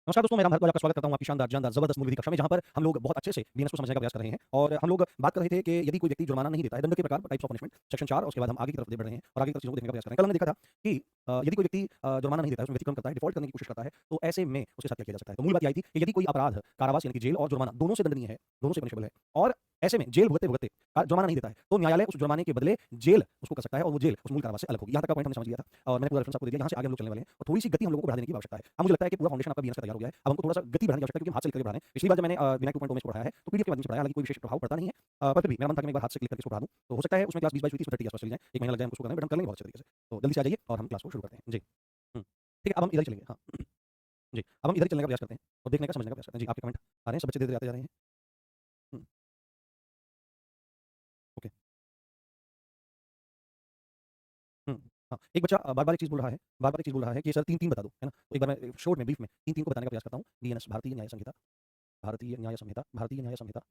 नमस्कार दोस्तों, मैं राम भारद्वाज आपका स्वागत करता हूं आपकी शानदार, जानदार, जबरदस्त मूल विधि कक्षा में, जहां पर हम लोग बहुत अच्छे से बीएनएस को समझने का प्रयास कर रहे हैं। और हम लोग बात कर रहे थे कि यदि कोई व्यक्ति जुर्माना नहीं देता है, दंड के प्रकार, टाइप्स ऑफ पनिशमेंट, सेक्शन 4, और उसके बाद हम आगे की तरफ बढ़ रहे हैं और आगे की तरफ चीज़ों को देखने का प्रयास कर रहे हैं। कल हमने देखा था कि यदि कोई व्यक्ति जुर्माना नहीं देता है, उसमें व्यतिक्रम करता है, डिफ़ॉल्ट करने की कोशिश करता है, तो ऐसे में उसके साथ क्या किया जा सकता है। तो मूल बात ये आई थी कि यदि कोई अपराध कारावास यानी कि जेल और जुर्माना दोनों से दंडनीय है, दोनों से पनिशेबल है, और ऐसे में जेल भुगतते-भुगतते जुर्माना नहीं देता है, तो न्यायालय उस जुर्माने के बदले जेल उसको कर सकता है, और वो जेल उस मूल कारावास से अलग होगी। यहाँ तक का पॉइंट हमने समझ लिया था और मैंने पूरा रेफरेंस आपको दे दिया। यहाँ से आगे हम लोग चलने वाले हैं और थोड़ी-सी गति हम लोगों को बढ़ा देने की आवश्यकता है। अब मुझे लगता है कि पूरा फाउंडेशन आपका बीएनएस का तैयार हो गया है। अब हमको थोड़ा-सा गति बढ़ाने की आवश्यकता है, क्योंकि हम हाथ से लिख करके बढ़ा रहे हैं। पिछली बार जब मैंने बिना 2.0 में इसको पढ़ाया है, तो पीडीएफ के माध्यम से पढ़ाया, हालाँकि कोई विशेष प्रभाव पड़ता नहीं है। पर फिर भी मेरा मन था कि मैं एक बार हाथ से क्लिक करके इसको पढ़ा दूँ। तो हो सकता है उसमें क्लास 20-22 हुई थी, उसमें 30 के आस-पास चली जाए। 1 महीना लग जाए हमको उसको करने में, बट हम कर लेंगे बहुत अच्छे तरीके से। तो जल्दी से आ जाइए और हम क्लास को शुरू करते हैं। जी। हुँ। ठीक है, अब हम इधर ही चलेंगे। हाँ। जी, अब हम इधर ही चलने का प्रयास करते हैं और देखने का, समझने का प्रयास करते हैं। जी, आपके कमेंट आ रहे हैं, सब बच्चे धीरे-धीरे आते जा रहे हैं। हुँ, ओके। हुँ, हाँ, एक बच्चा बार-बार एक चीज़ बोल रहा है, बार-बार एक चीज़ बोल रहा है कि सर 3-3 बता दो, है ना? तो एक बार मैं शॉर्ट में, ब्रीफ में 3-3 को बताने का प्रयास करता हूँ। बीएनएस, भारतीय न्याय संहिता, भारतीय न्याय संहिता, भारतीय न्याय संहिता,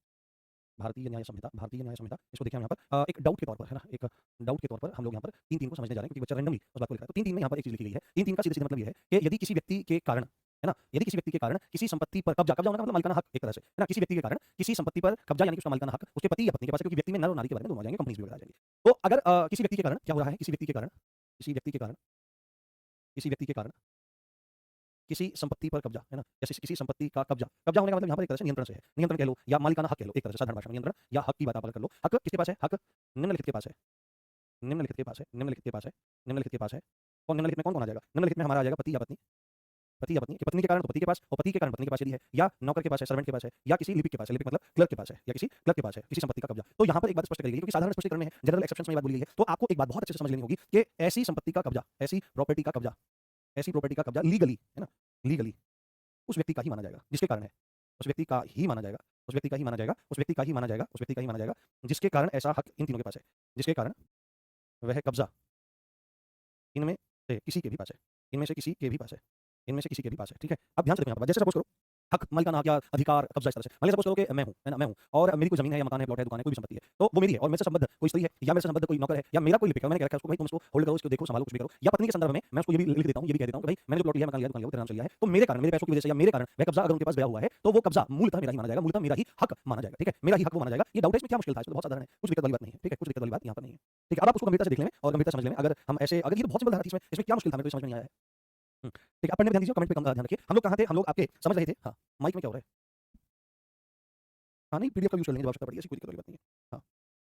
भारतीय न्याय संहिता, भारतीय न्याय संहिता। इसको देखिए हम यहाँ पर एक डाउट के तौर पर, है ना? एक डाउट के तौर पर हम लोग यहाँ पर 3-3 को समझने जा रहे हैं, क्योंकि बच्चा रैंडमली उस बात को लिख रहा है। तो 3-3 में यहाँ पर एक चीज़ लिखी गई है। 3-3 का सीधे-सीधे मतलब ये है कि यदि किसी व्यक्ति के कारण, है ना? यदि किसी व्यक्ति के कारण किसी संपत्ति पर कब्ज़ा, कब्ज़ा होने का मतलब मालिकाना हक एक तरह से, है ना? किसी व्यक्ति के कारण किसी संपत्ति पर कब्ज़ा यानी कि उसका मालिकाना हक उसके पति या पत्नी के पास है, क्योंकि व्यक्ति में नर और नारी के बारे में दोनों आ जाएँगे, कंपनीज़ भी आ जाएँगी। तो अगर किसी व्यक्ति के कारण क्या हो रहा है, किसी व्यक्ति के कारण, किसी व्यक्ति के कारण, किसी व्यक्ति के कारण किसी संपत्ति पर कब्ज़ा, है ना? जैसे किसी संपत्ति का कब्ज़ा, कब्ज़ा होने का मतलब यहाँ पर एक तरह से नियंत्रण से है। नियंत्रण कह लो या मालिकाना हक कह लो, एक तरह से साधारण भाषा में नियंत्रण या हक की बात आप अलग कर लो। हक किसके पास है? हक निम्नलिखित के पास है, निम्नलिखित के पास है, निम्नलिखित के पास है, निम्नलिखित के पास है। और निम्नलिखित में कौन-कौन आ जाएगा? निम्नलिखित में हमारा आ जाएगा पति या पत्नी, पति या पत्नी, कि पत्नी के कारण तो पति के पास, और पति के कारण पत्नी के पास यदि है, या नौकर के पास है, सर्वेंट के पास है, या किसी लिपिक के पास है, लिपिक मतलब क्लर्क के पास है, या किसी क्लर्क के पास है, किसी संपत्ति का कब्ज़ा। तो यहाँ पर एक बात स्पष्ट करी गई है, क्योंकि साधारण स्पष्टीकरण में है, जनरल एक्सेप्शंस में ये बात बोली गई है। तो आपको एक बात बहुत अच्छे से समझ लेनी होगी कि ऐसी संपत्ति का कब्ज़ा, ऐसी प्रॉपर्टी का कब्ज़ा, ऐसी प्रॉपर्टी का कब्ज़ा लीगली, है ना? लीगली उस व्यक्ति का ही माना जाएगा, जिसके कारण है। उस व्यक्ति का ही माना जाएगा, उस व्यक्ति का ही माना जाएगा, उस व्यक्ति का ही माना जाएगा, उस व्यक्ति का ही माना जाएगा, जिसके कारण ऐसा हक इन तीनों के पास है। जिसके कारण वह कब्ज़ा इनमें से किसी के भी पास है, इनमें से किसी के भी पास है, इनमें से किसी के भी पास है, ठीक है? अब ध्यान से देखो यहाँ पर, जैसे सपोज़ करो हक, मालिकाना हक या अधिकार, कब्ज़ा, इस तरह से। मान लीजिए सपोज़ करो कि मैं हूँ, है ना? मैं हूँ और मेरी कोई ज़मीन है या मकान है, प्लॉट है, दुकान है, कोई भी संपत्ति है, तो वो मेरी है, और मेरे से संबद्ध कोई स्त्री है, या मेरे से संबद्ध कोई नौकर है, या मेरा कोई लिपिक है, मैंने कह रखा है उसको, भाई तुम इसको होल्ड करो, इसको देखो, सँभालो, कुछ भी करो। या पत्नी के संदर्भ में मैं उसको ये भी लिख देता हूँ, ये भी कह देता हूँ कि भाई मैंने जो प्लॉट लिया, मकान लिया, दुकान लिया, वो तेरे नाम से लिया है, तो मेरे कारण, मेरे पैसों की वजह से, या मेरे कारण वह कब्ज़ा अगर उनके पास गया हुआ है, तो वो कब्ज़ा मूलतः मेरा ही माना जाएगा, मूलतः मेरा ही हक माना जाएगा, ठीक है? मेरा ही हक वो माना जाएगा। ये डाउट है, इसमें क्या मुश्किल था? इसमें तो बहुत साधारण है, कुछ दिक्कत वाली बात नहीं है, ठीक है? कुछ दिक्कत वाली बात यहाँ पर नहीं है, ठीक है? अब आप उसको गंभीरता से देख लें और गंभीरता से समझ लें। अगर हम ऐसे, अगर ये तो बहुत सिंपल धारा थी, इसमें इसमें क्या मुश्किल था? मेरे को समझ में नहीं आया है। हुँ, ठीक है, आप पढ़ने पे ध्यान दीजिए, कमेंट पे कम ध्यान रखिए। हम लोग कहाँ थे? हम लोग आपके समझ रहे थे, हाँ, माइक में क्या हो रहा है? हाँ, नहीं, पीडीएफ का यूज़ कर लेंगे जब आवश्यकता पड़ी, ऐसी कोई दिक्कत वाली बात नहीं है। हाँ,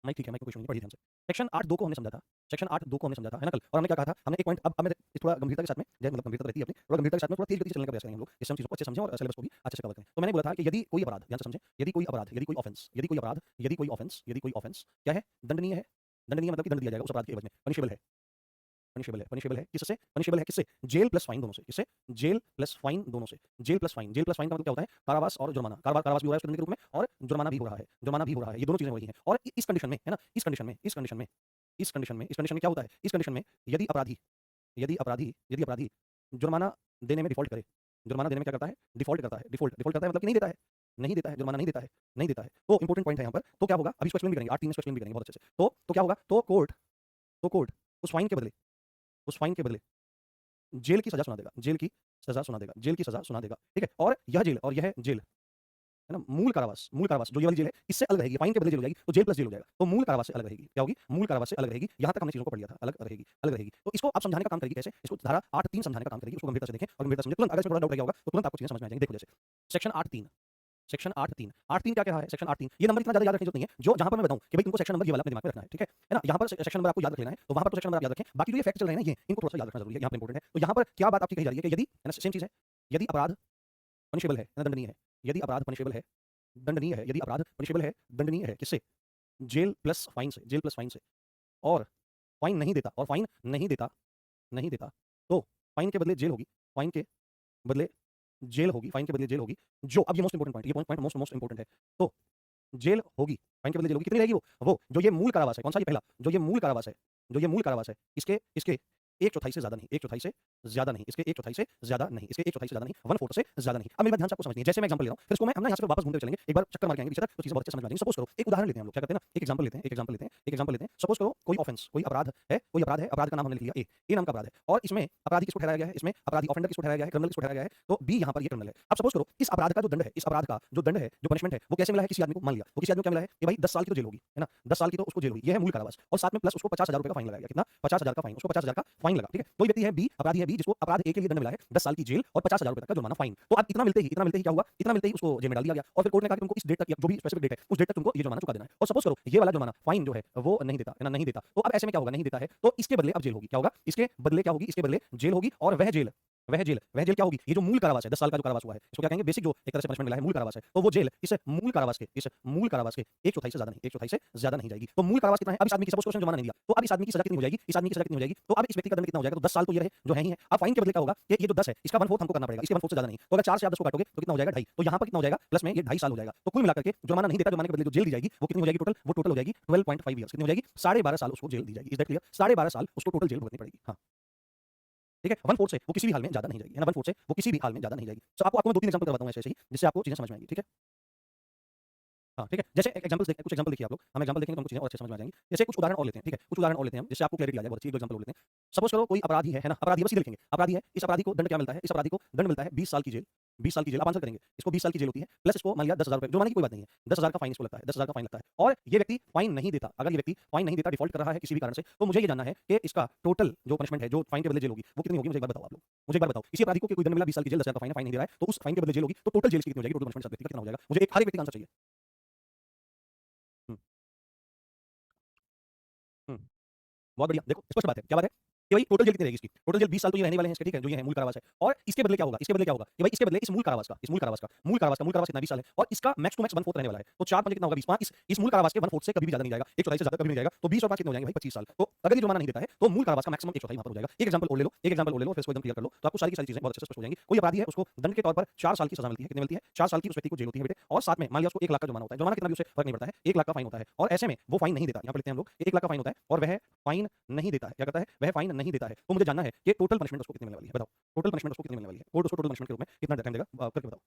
माइक ठीक है, माइक में कोई इश्यू नहीं है, पढ़िए ध्यान से। सेक्शन 8(2) को हमने समझा था, सेक्शन 8(2) को हमने समझा था, है ना कल? और हमने क्या कहा था? हमने एक पॉइंट, अब मैं थोड़ा गंभीरता के साथ में, मतलब गंभीरता तो रहती है अपनी, थोड़ा गंभीरता के साथ में थोड़ा तेज़ गति से चलने का प्रयास करेंगे हम लोग, जिससे हम चीज़ों को अच्छे से समझें और सिलेबस को भी अच्छे से कवर करें। तो मैंने बोला था कि यदि कोई अपराध, ध्यान से समझें, यदि कोई अपराध, यदि कोई ऑफेंस, यदि कोई अपराध, यदि कोई ऑफेंस, यदि कोई ऑफेंस क्या है? दंडनीय है। दंडनीय मतलब कि दंड दिया जाएगा उस अपराध के एवज में, पनिशेबल है। पनिशेबल है, पनिशेबल है, किससे? पनिशेबल है किससे? जेल प्लस फाइन दोनों से। किससे? जेल प्लस फाइन दोनों से। Gel plus fine, gel plus fine का मतलब क्या होता है? कारावास और जुर्माना। कारावास भी हो रहा है उसके दंड के रूप में, और जुर्माना भी हो रहा है, जुर्माना भी हो रहा है। ये दोनों चीज़ें हो रही हैं। और इस कंडीशन में, है ना? इस कंडीशन में, इस कंडीशन में, इस कंडीशन में, इस कंडीशन में क्या होता है? इस कंडीशन में यदि अपराधी, यदि अपराधी, यदि अपराधी जुर्माना देने में डिफ़ॉल्ट करे, जुर्माना देने में क्या करता है? डिफ़ॉल्ट करता है। डिफ़ॉल्ट, डिफ़ॉल्ट करता है मतलब कि नहीं देता है, नहीं देता है, जुर्माना नहीं देता है, नहीं देता है। तो इंपॉर्टेंट पॉइंट है यहाँ पर। तो क्या होगा? अभी इसको एक्सप्लेन भी करेंगे, 8(3) में इसको एक्सप्लेन भी करेंगे बहुत अच्छे से। तो क्या होगा? तो कोर्ट उस फाइन के बदले, उस फाइन के बदले जेल की सज़ा सुना देगा, जेल की सज़ा सुना देगा, जेल की सज़ा सुना देगा, ठीक है? और यह जेल, और यह जेल, है ना? मूल कारावास जो ये वाली जेल है, इससे अलग रहेगी, फाइन के बदले जेल हो जाएगी, तो जेल प्लस जेल हो जाएगा। तो मूल कारावास से अलग रहेगी, क्या होगी? मूल कारावास से अलग रहेगी। यहाँ तक हमने चीज़ों को पढ़ लिया था, अलग रहेगी, अलग रहेगी। तो इसको आप समझाने का काम करेगी कैसे? इसको धारा 8(3) समझाने का काम करेगी, उसको गंभीरता से देखें और गंभीरता से समझें। तुरंत अगर इसमें थोड़ा डाउट रह गया होगा, तो तुरंत आपको चीज़ें समझ में आ जाएँगी। देखो जैसे, सेक्शन 8(3), सेक्शन 8(3), 8(3) क्या कह रहा है? सेक्शन 8(3), ये नंबर इतना ज़्यादा याद रखने की ज़रूरत नहीं है, जो जहाँ पर मैं बताऊँ कि भाई तुमको सेक्शन नंबर ये वाला अपने दिमाग में रखना है, ठीक है ना? यहाँ पर सेक्शन नंबर आपको याद रख लेना है, तो वहाँ पर तो सेक्शन नंबर आप याद रखें, बाकी जो ये फैक्ट चल रहे हैं ना, ये इनको थोड़ा-सा याद रखना ज़रूरी है, यहाँ पे इंपॉर्टेंट है। तो यहाँ पर क्या बात आपकी कही जा रही है कि यदि, है ना, सेम चीज़ है, यदि अपराध पनिशेबल है ना, दंडनीय है, यदि अपराध पनिशेबल है, दंडनीय है, यदि अपराध पनिशेबल है, दंडनीय है, किससे? जेल प्लस फाइन से, जेल प्लस फाइन से। और फाइन नहीं देता, और फाइन नहीं देता, नहीं देता, तो फाइन के बदले जेल होगी, फाइन के बदले जेल होगी, फाइन के बदले जेल होगी, जो, अब ये मोस्ट इंपोर्टेंट पॉइंट, ये पॉइंट मोस्ट मोस्ट इंपोर्टेंट है। तो जेल होगी, फाइन के बदले जेल होगी, कितनी रहेगी वो? वो जो ये मूल कारावास है, कौन-सा? ये पहला, जो ये मूल कारावास है, जो ये मूल कारावास है, इसके इसके एक चौथाई से ज़्यादा नहीं, एक चौथाई से ज़्यादा नहीं, इसके एक चौथाई से ज़्यादा नहीं, इसके एक चौथाई से ज़्यादा नहीं, 1/4 से ज़्यादा नहीं। अब मेरी बात ध्यान से आपको समझनी है। जैसे मैं एग्जांपल ले रहा हूँ, फिर इसको मैं हम ना यहाँ से फिर वापस घूमते हुए चलेंगे, एक बार चक्कर मार के आएँगे पीछे तक, तो चीज़ें बहुत अच्छे से समझ में आ जाएँगी। सपोज़ करो, एक उदाहरण लेते हैं हम लोग, क्या करते हैं ना, एक एग्जांपल लेते हैं, एक एग्जांपल लेते हैं, एक एग्जांपल लेते हैं। सपोज़ करो कोई ऑफेंस, कोई अपराध है, कोई अपराध है, अपराध का नाम हमने लिख लिया ए नाम का अपराध है और इसमें अपराधी किसको ठहराया गया है, इसमें अपराधी ऑफेंडर किसको ठहराया गया है, क्रिमिनल किसको ठहराया गया है, तो बी यहाँ पर ये क्रिमिनल है। अब सपोज़ करो इस अपराध का जो दंड है, इस अपराध का जो दंड है, जो पनिशमेंट है, वो कैसे मिला है किसी आदमी को, मान लिया, वो किसी आदमी को क्या मिला है कि भाई 10 साल की तो जेल होगी, है ना? 10 साल की तो उसको जेल हुई, ये है मूल कारावास और साथ में प्लस उसको 50,000 रुपए का फाइन लगाया गया। कितना? 50,000 का फाइन, उसको 50,000 का फाइन लगा, ठीक है? कोई व्यक्ति है बी, अपराधी है बी, जिसको अपराध ए के लिए दंड मिला है 10 साल की जेल और 50,000 रुपए तक का जुर्माना फाइन। तो अब इतना मिलते ही क्या हुआ? इतना मिलते ही उसको जेल में डाल दिया गया और फिर कोर्ट ने कहा कि तुमको इस डेट तक या जो भी स्पेसिफिक डेट है, उस डेट तक तुमको ये जुर्माना चुका देना है। और सपोज़ करो ये वाला जुर्माना फाइन जो है वो नहीं देता, है ना? नहीं देता। तो अब ऐसे में क्या होगा? नहीं देता है, तो इसके बदले अब जेल होगी। क्या होगा? इसके बदले क्या होगी? इसके बदले जेल होगी और वह जेल क्या होगी? ये जो मूल कारावास है, 10 साल का जो कारावास हुआ है, इसको क्या कहेंगे? बेसिक जो एक तरह से पनिशमेंट मिला है, मूल कारावास है। तो वो जेल इस मूल कारावास के एक चौथाई से ज़्यादा नहीं, एक चौथाई से ज़्यादा नहीं जाएगी। तो मूल कारावास कितना है? अब इस आदमी की सपोज़ करो उसने जुर्माना नहीं दिया, तो अब इस आदमी की सज़ा कितनी हो जाएगी? इस आदमी की सज़ा कितनी हो जाएगी? तो अब इस व्यक्ति का दंड कितना हो जाएगा? तो 10 साल तो ये रहे, जो है ही है। अब फाइन के बदले क्या होगा कि ये जो 10 है, इसका 1/4 हमको करना पड़ेगा, इसके 1/4 से ज़्यादा नहीं। तो अगर 4 से आप 10 को काटोगे तो कितना हो जाएगा? 2.5। तो यहाँ पर कितना हो जाएगा? प्लस में ये 2.5 साल हो जाएगा। तो कुल मिलाकर के जुर्माना नहीं देता, जुर्माने के बदले जो जेल दी जाएगी, वो कितनी हो जाएगी टोटल? वो टोटल हो जाएगी 12.5 ईयर्स। कितनी हो जाएगी? 12.5 साल उसको जेल दी जाएगी। Is that clear? 12.5 साल उसको टोटल जेल भुगतनी पड़ेगी। हाँ। ठीक है? 1/4 से वो किसी भी हाल में ज़्यादा नहीं जाएगी, है ना? 1/4 से वो किसी भी हाल में ज़्यादा नहीं जाएगी। तो आपको मैं 2-3 एग्जांपल करवाता हूँ ऐसे-ऐसे ही, जिससे आपको चीज़ें समझ में आएँगी, ठीक है? हाँ, ठीक है? जैसे एक एग्जांपल्स कुछ एग्जांपल देखिए आप लोग, हम एग्जांपल देखेंगे तो हमको चीज़ें और अच्छे से समझ में आ जाएँगी। जैसे कुछ उदाहरण और लेते हैं, ठीक है? कुछ उदाहरण और लेते हैं हम, जिससे आपको क्लैरिटी आ जाए बहुत अच्छी, 1-2 एग्जांपल और लेते हैं। सपोज़ करो कोई अपराधी है ना? अपराधी है, बस सीधे लिखेंगे, अपराधी है, इस अपराधी को दंड क्या मिलता है? इस अपराधी को दंड मिलता है 20 साल की जेल, 20 साल की जेल, आप आंसर करेंगे। इसको 20 साल की जेल होती है, प्लस इसको मान लिया 10,000 रुपए, जुर्माने की कोई बात नहीं है, 10,000 का फाइन इसको लगता है, 10,000 का फाइन लगता है और ये व्यक्ति फाइन नहीं देता, अगर ये व्यक्ति फाइन नहीं देता, डिफ़ॉल्ट कर रहा है किसी भी कारण से, तो मुझे ये जानना है कि इसका टोटल जो पनिशमेंट है, जो फाइन के बदले जेल होगी, वो कितनी होगी? मुझे एक बार बताओ आप लोग। मुझे एक बार बताओ, किसी अपराधी को कोई दंड मिला 20 साल की जेल, 10,000 का फाइन नहीं दे रहा है, तो उस फाइन के बदले जेल होगी, तो टोटल जेल इसकी कितनी हो जाएगी? टोटल पनिशमेंट सब व्यक्ति का कितना हो जाएगा? मुझे एक हर एक व्यक्ति का आंसर चाहिए। हुँ, हुँ। बहुत बढ़िया। देखो स्पष्ट बात है। क्या बात है? कि भाई टोटल जेल कितनी रहेगी इसकी? टोटल जेल 20 साल तो ये रहने वाले हैं इसके, ठीक है? जो ये है मूल कारावास है। और इसके बदले क्या होगा? इसके बदले क्या होगा? कि भाई इसके बदले इस मूल कारावास का कितना 20 साल है और इसका मैक्स टू मैक्स 1/4 रहने वाला है। तो 4 5 कितना होगा? 20 5 इस मूल कारावास के 1/4 से कभी भी ज़्यादा नहीं जाएगा। 1/4 से ज़्यादा कभी नहीं जाएगा। तो 20 और 5 कितने हो जाएंगे भाई? 25 साल। तो अगर ये जुर्माना नहीं देता है तो मूल कारावास का मैक्सिमम 1/4 वहाँ पर हो जाएगा। एक एग्जांपल और ले लो, एक एग्जांपल और ले लो, फिर इसको एकदम क्लियर कर लो। तो आपको सारी की सारी चीज़ें बहुत अच्छे से स्पष्ट हो जाएंगी। कोई अपराधी है, उसको दंड के तौर पर 4 साल की सज़ा मिलती है। कितनी मिलती है? 4 साल की उस व्यक्ति को जेल होती है बेटे और साथ में मान लिया उसको 1 लाख का जुर्माना होता है। जुर्माना कितना भी उसे फ़र्क नहीं पड़ता है। 1 लाख का फाइन होता है और ऐसे में वो फाइन नहीं देता। यहाँ पर लिखते हैं हम लोग 1 लाख का फाइन होता है और वह फाइन नहीं देता है। क्या करता है? वह फाइन नहीं देता है। तो मुझे जानना है कि टोटल पनिशमेंट उसको कितनी मिलने वाली है? बताओ। टोटल पनिशमेंट उसको कितनी मिलने वाली है? कोर्ट उसको टोटल पनिशमेंट के रूप में कितना टाइम देगा? करके बताओ।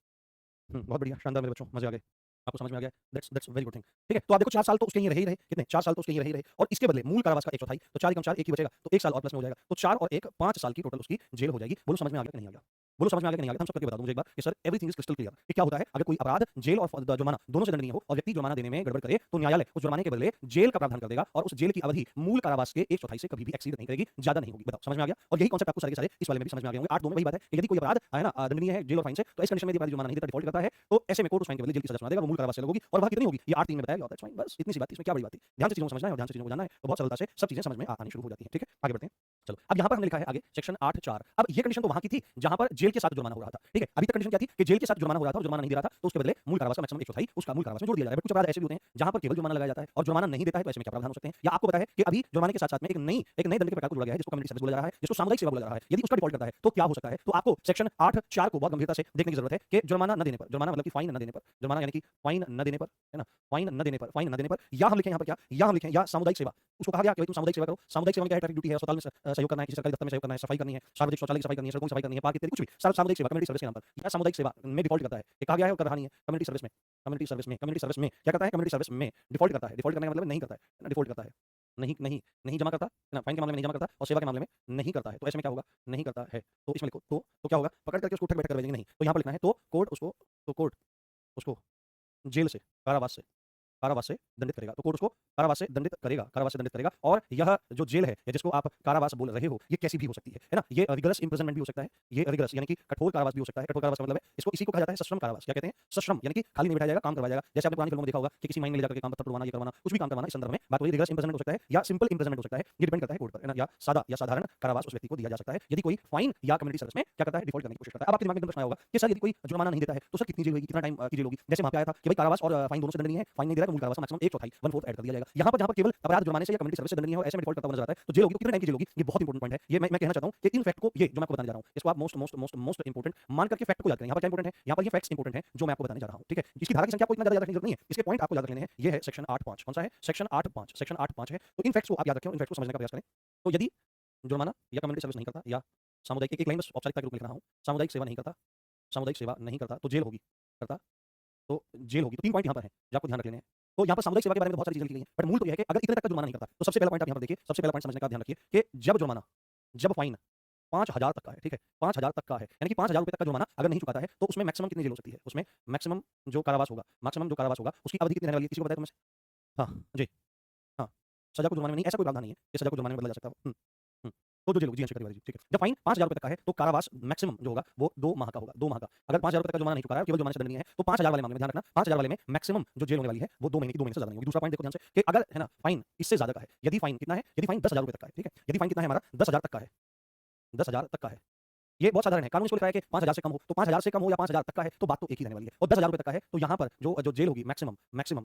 बहुत बढ़िया, शानदार मेरे बच्चों, मज़े आ गए। आपको समझ में आ गया? That's very good thing. ठीक है? तो आप देखो 4 साल तो उसके ही रहे ही रहे। कितने? 4 साल तो उसके ही रहे ही रहे और इसके बदले मूल कारावास का 1/4 तो 4 एकम 4 1 ही बचेगा। तो 1 साल और प्लस में हो जाएगा। तो 4 और 1 5 साल की टोटल उसकी जेल हो जाएगी। बोलो समझ में आ गया कि नहीं आ गया? बोलो समझ में आ गया कि नहीं आ गया? हम सब करके बता दो मुझे एक बार कि sir everything is crystal clear. कि क्या होता है अगर कोई अपराध, जेल और जुर्माना दोनों से दंडनीय हो और व्यक्ति जुर्माना देने में गड़बड़ करे तो न्यायालय उस जुर्माने के बदले जेल का प्रावधान कर देगा और उस जेल की अवधि मूल कारावास के 1/4 से कभी भी एक्सीड नहीं करेगी, ज़्यादा नहीं होगी। बताओ समझ में आ गया? और यही कॉन्सेप्ट आपको सारे के सारे इस वाले में भी समझ में आ गए होंगे। 8 2 में वही बात है कि यदि कोई अपराध है ना दंडनीय है जेल और फाइन से, तो इस कंडीशन में यदि अपराधी जुर्माना नहीं देता, डिफ़ॉल्ट करता है, तो ऐसे में कोर्ट उस फाइन के बदले जेल की सज़ा सुना देगा, वो मूल कारावास से अलग होगी और वह कितनी होगी? ये 8 3 में बताया गया होता है। दैट्स फाइन, बस इतनी सी बात थी, इसमें क्या बड़ी बात थी? ध्यान से चीज़ों को समझना है और ध्यान से चीज़ों को जानना है, तो बहुत सरलता से सब चीज़ें समझ में आनी शुरू हो जाती हैं। ठीक है? आगे बढ़ते हैं। चलो, अब यहाँ पर हमने लिखा है आगे सेक्शन 8 4। अब ये कंडीशन तो वहाँ की थी जहाँ पर जेल के साथ जुर्माना हो रहा था। ठीक है? अभी तक कंडीशन क्या थी कि जेल के साथ जुर्माना हो रहा था और जुर्माना नहीं दे रहा था, तो उसके बदले मूल कारावास का मैक्सिमम 1/4 उसका मूल कारावास में जोड़ दिया जा रहा है। बट कुछ अपराध ऐसे भी होते हैं जहाँ पर केवल जुर्माना लगाया जाता है और जुर्माना नहीं देता है, तो ऐसे में क्या प्रावधान हो सकते हैं? या आपको पता है कि अभी जुर्माने के साथ-साथ में एक नए दंड के प्रकार को जोड़ा गया है जिसको कम्युनिटी सर्विस बोला जा रहा है, जिसको सामुदायिक सेवा बोला जा रहा है। यदि उसका डिफ़ॉल्ट करता है, तो क्या हो सकता है? तो आपको सेक्शन 8 4 को बहुत गंभीरता से देखने की ज़रूरत है कि जुर्माना न देने पर, जुर्माना मतलब कि फाइन न देने पर, जुर्माना यानी कि फाइन न देने पर, है ना? फाइन न देने पर या हम लिखें यहाँ पर क्या? या हम लिखें या सामुदायिक सेवा। उसको कहा गया कि भाई तुम सामुदायिक सेवा करो। सामुदायिक सेवा में क्या है? ट्रैफिक ड्यूटी है, अस्पताल में सहयोग करना है, किसी सरकारी दफ्तर में सहयोग करना है, सफाई करनी है, सार्वजनिक शौचालय की सफाई करनी है, सड़कों की सफाई करनी है, पार्क इत्यादि कुछ भी। सामुदायिक सेवा कम्युनिटी सर्विस के नाम पर या सामुदायिक सेवा में डिफ़ॉल्ट करता है। ये कहा गया है और कर रहा नहीं है। कम्युनिटी सर्विस में क्या करता है? कम्युनिटी सर्विस में डिफ़ॉल्ट करता है। डिफ़ॉल्ट करने का मतलब नहीं करता है ना? डिफ़ॉल्ट करता है। नहीं नहीं नहीं जमा करता, है ना? फाइन के मामले में नहीं जमा करता और सेवा के मामले में नहीं करता है। तो ऐसे में क्या होगा? नहीं करता है। तो इसमें लिखो तो क्या होगा? पकड़ करके उसको उठक-बैठक करवा देंगे नहीं। तो यहाँ पर लिखना है तो कोर्ट उसको जेल से, कारावास से दंडित करेगा। तो कोर्ट उसको कारावास से दंडित करेगा और यह जो जेल है या जिसको आप कारावास बोल रहे हो, ये कैसी भी हो सकती है ना? ये रिगरस इम्प्रिजनमेंट भी हो सकता है, ये रिगरस यानी कि कठोर कारावास भी हो सकता है। कठोर कारावास का मतलब है इसको इसी को कहा जाता है सश्रम कारावास। क्या कहते हैं? सश्रम यानी कि खाली नहीं बिठाया जाएगा, काम करवाया जाएगा। जैसे आपने पुरानी फिल्मों में देखा होगा कि किसी माइन में ले जाकर के काम पत्थर तुड़वाना, ये करवाना, कुछ भी काम करवाना, इस संदर्भ में बात हो रही है। रिगरस इम्प्रिजनमेंट हो सकता है या सिंपल इम्प्रिजनमेंट हो सकता है। ये डिपेंड करता है कोर्ट पर, है ना? या साधारण कारावास उस व्यक्ति को दिया जा सकता है यदि कोई फाइन या कम्युनिटी सर्विस में क्या करता है? डिफ़ॉल्ट करने की कोशिश करता है। अब आपके दिमाग में एकदम प्रश्न आया होगा कि सर यदि कोई जुर्माना नहीं देता है, तो सर कितनी जेल होगी? कितना टाइम की जेल होगी? जैसे वहाँ पे आया था कि भाई कारावास और फाइन दोनों से दंडनीय है, फाइन नहीं दे रहा है तो मूल कारावास का मैक्सिमम 1/4 1/4 ऐड कर दिया जाएगा। यहाँ पर जहाँ पर केवल अपराध जुर्माने से या कम्युनिटी सर्विस से दंडनीय हो, ऐसे में डिफ़ॉल्ट करता हुआ नज़र आता है, तो जेल होगी, तो कितने टाइम की जेल होगी? ये बहुत इंपॉर्टेंट पॉइंट है। ये मैं कहना चाहता हूँ कि इन फैक्ट को, ये जो मैं आपको बताने जा रहा हूँ, इसको आप मोस्ट इंपॉर्टेंट मान करके फैक्ट को याद करें। यहाँ पर क्या इंपॉर्टेंट है? यहाँ पर ये फैक्ट्स इंपॉर्टेंट हैं जो मैं आपको बताने जा रहा हूँ, ठीक है? इसकी धारा की संख्या आपको इतना ज़्यादा याद रखने की ज़रूरत नहीं है। इसके पॉइंट आपको याद रखने हैं। ये है सेक्शन 8 5 कौन सा है? सेक्शन 8 5 है। तो इन फैक्ट्स को आप याद रखें और इन फैक्ट्स को समझने का प्रयास करें। तो यदि जुर्माना या कम्युनिटी सर्विस नहीं करता या सामुदायिक एक लाइन बस औपचारिकता के रूप में लिख रहा हूँ, सामुदायिक सेवा नहीं करता, सामुदायिक सेवा नहीं करता तो जेल होगी, करता तो जेल होगी। तो 3 पॉइंट यहाँ पर हैं, जो आपको ध्यान रख लेने हैं। तो यहाँ पर सामुदायिक सेवा के बारे में बहुत सारी चीज़ें लिखी गई हैं, बट मूल तो ये है कि अगर इतने तक का जुर्माना नहीं करता, तो सबसे पहला पॉइंट आप यहाँ पर देखिए, सबसे पहला पॉइंट समझने का ध्यान रखिए कि जब फाइन 5,000 तक का है, ठीक है? 5,000 तक का है, यानी कि 5,000 रुपए तक का जुर्माना अगर नहीं चुकाता है, तो उसमें मैक्सिमम कितनी जेल हो सकती है? उसमें मैक्सिमम जो कारावास होगा, उसकी अवधि कितनी रहने वाली है? किसी को पता है तुम्हें से? हाँ, जी, हाँ। सज़ा को जुर्माने में नहीं, ऐसा कोई प्रावधान नहीं है कि सज़ा को जुर्माने में बदला जा सकता हो। हुँ। तो जो जेल होगी, जी हाँ, शिकारी वाली जी, ठीक है। जब फाइन 5,000 रुपए तक का है, तो कारावास मैक्सिमम जो होगा, वो 2 माह का होगा, 2 माह का। अगर 5,000 रुपए तक का जुर्माना नहीं चुका है, केवल जुर्माने से दंडनीय है, तो 5,000 वाले मामले में ध्यान रखना, 5,000 वाले में मैक्सिमम जो जेल होने वाली है, वो 2 महीने की, 2 महीने से ज़्यादा नहीं होगी। दूसरा पॉइंट देखो ध्यान से कि अगर है ना, फाइन इससे ज़्यादा का है, यदि फाइन कितना है? यदि फाइन 10,000 रुपए तक का है, ठीक है? यदि फाइन कितना है हमारा? 10,000 तक का है, 10,000 तक का है। ये बहुत साधारण है, कानून इसको लिखा है कि 5,000 से कम हो, तो 5,000 से कम हो या 5,000 तक का है, तो बात तो एक ही रहने वाली है। और 10,000 रुपए तक का है, तो यहाँ पर जो जेल होगी मैक्सिमम